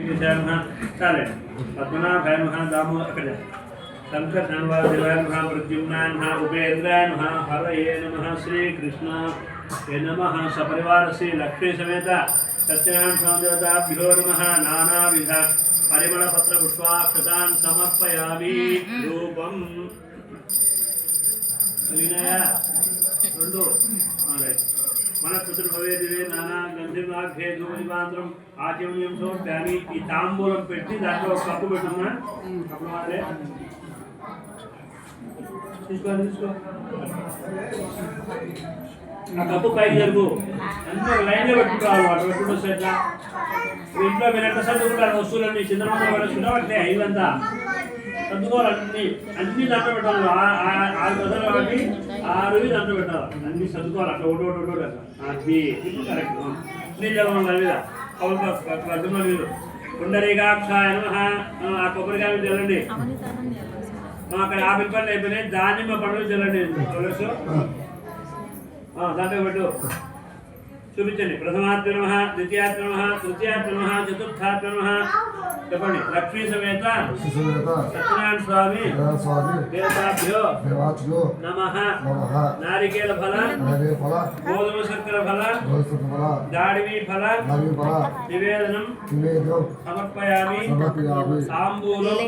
चाले पद्मनाभाय नमः दामो अकड़ शंकर धनवादेवाय नमः प्रद्युम्नाय नमः उपेन्द्राय नमः हरये नमः श्री कृष्ण नमः सपरिवार श्री लक्ष्मी समेत सत्यनारायण स्वामी देवताभ्यो नमः नानाविध परिमल पत्र पुष्पाक्षतान् समर्पयामि रूपम विनय రెండు మన చతుర్భవేదివే నానా గంధిర్వాఘ్యే ధూమదీపాంతరం ఆచమనీయం సమర్పయామి ఈ తాంబూలం పెట్టి దాంట్లో ఒక కప్పు పెట్టున్నా కప్పు మారే తీసుకో ఆ కప్పు పైకి జరుగు అంతా లైన్లో పెట్టుకోవాలి వాటి పెట్టుకుంటూ ఎట్లా ఇంట్లో మీరు ఎట్లా సర్దుకుంటారు వస్తువులన్నీ చంద్రమంద పడుచుకుంటాం అట్లే ఇవంతా సర్దుకోవాలి అన్ని దాంట్లో పెట్టాలి ఆరు గదలు కాబట్టి 6 దాంట్లో పెట్టాలి అన్ని సర్దుకోవాలి అట్లా ఒకటి అది కరెక్ట్ నీళ్ళు మీద పద్మ నీళ్ళు పుండరీకాక్షాయ నమః ఆ కొబ్బరికాయ చల్లండి అక్కడ ఆపిల్ పండ్లు అయిపోయినాయి దానిమ్మ పండ్లు చల్లండి దాంట్లో పెట్టు చూపించండి ప్రథమాత్మ నమః ద్వితీయాత్మ నమః తృతీయాత్మ నమః చతుర్థాత్మ నమః చెప్పండి లక్ష్మీ సమేత సత్యనారాయణ స్వామి దేవతాభ్యో నమః నారికేల ఫల గోధుమ శర్కర ఫల దాడివి ఫల నివేదనం సమర్పయామి తాంబూలం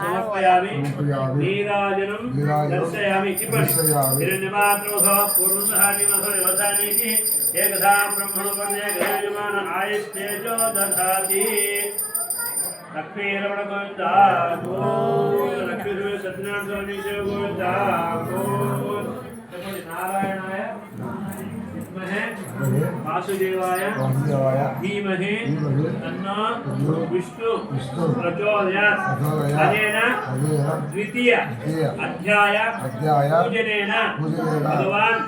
సమర్పయామి నీరాజనం దర్శయామి హిరణ్యపాత్రమసో పూర్ణసహానిమసో వ్యవసాయానికి ఏకదా బ్రహ్మణోపర్య గజయజమాన ఆయుస్తేజో దధాతి లక్ష్మీరమణ గోవింద లక్ష్మీ సత్యనారాయణ స్వామి శివ గోవింద నారాయణాయ విద్మహే వాసుదేవాయ ధీమహి తన్నో విష్ణు ప్రచోదయాత్ అనేన ద్వితీయ అధ్యాయ పూజనేన భగవాన్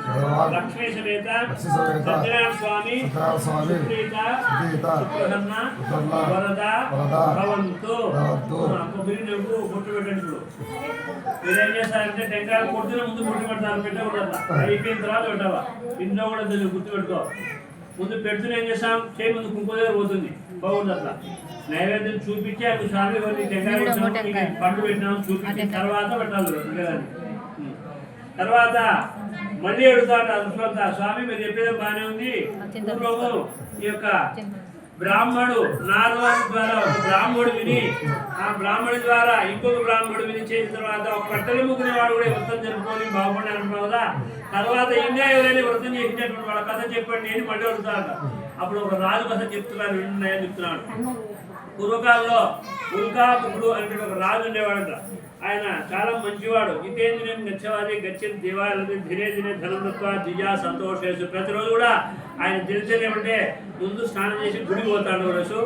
లక్ష్మీ సమేత సత్యనారాయణ స్వామి సుప్రీత సుప్రసన్న వరద భవంతు బొట్టు పెట్టండి. మీరేం చేస్తారంటే టెంకాయ కొడుతున్న ముందు బొట్టు పెడతారు, పెట్టకూడదు. అయిపోయిన తర్వాత పెట్టావా ఇంట్లో కూడా తెలియదు, గుర్తుపెట్టుకో. ముందు పెడుతున్న ఏం చేస్తాం, చేయి ముందు కుంకుమ దగ్గర పోతుంది, బాగుంది. అట్లా నైవేద్యం చూపించి అప్పుడు స్వామి టెంకాయ పండు పెట్టినాం చూపించిన తర్వాత పెట్టాలి. తర్వాత మళ్ళీ అడుగుతాడు అదృష్టంత స్వామి మీరు చెప్పేది బాగానే ఉంది. పూర్వము ఈ యొక్క బ్రాహ్మడు నారదుడి ద్వారా ఒక బ్రాహ్మడు విని ఆ బ్రాహ్మడి ద్వారా ఇంకొక బ్రాహ్మడు విని చేసిన తర్వాత ఒక కట్టెలు ముగ్గునే వాడు కూడా వ్రతం జరుపుకొని బాగుపడి అనుకున్నావు కదా. తర్వాత ఇండియా ఎవరైనా వ్రతం చేసినటువంటి వాళ్ళ కథ చెప్పండి అని మళ్ళీ అడుగుతాడు. అప్పుడు ఒక రాజు కథ చెప్తున్నాడు, వింటున్నాయని చెప్తున్నాడు. పూర్వకాలంలో ఉల్కాపుడు అంటే ఒక రాజు ఉండేవాడంట. ఆయన చాలా మంచివాడు. జితేంద్రియన్ గచ్చవాది గచ్చని దేవాలయ ధిరే దినే ధనమత్వ దిజా సంతోషేసు. ప్రతిరోజు కూడా ఆయన దినచర్యమంటే ముందు స్నానం చేసి గుడికి పోతాడు. రోజు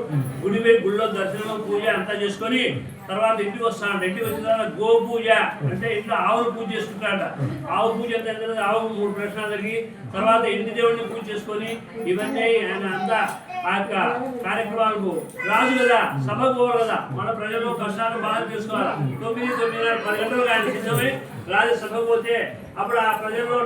గుడి పోయి గుడిలో దర్శనం పూజ అంతా చేసుకొని తర్వాత ఇంటికి వస్తాడు. ఇంటికి వచ్చిన తర్వాత గో పూజ అంటే ఇంట్లో ఆవును పూజ చేసుకుంటాడ. ఆవు పూజ అంతా ఆవుకు 3 ప్రశ్నలు జరిగి తర్వాత ఇంటి దేవుడిని పూజ చేసుకొని ఇవన్నీ ఆయన అంతా ఆ యొక్క కార్యక్రమాలకు రాజు కదా, సభకు పోవాలి కదా, మన ప్రజలు కష్టాలు బాగా తెలుసుకోవాలా. 9, 9:30, 10 గంటలకు ఆయన సిద్ధమై రాజు సభకు పోతే అప్పుడు ఆ ప్రజల్లో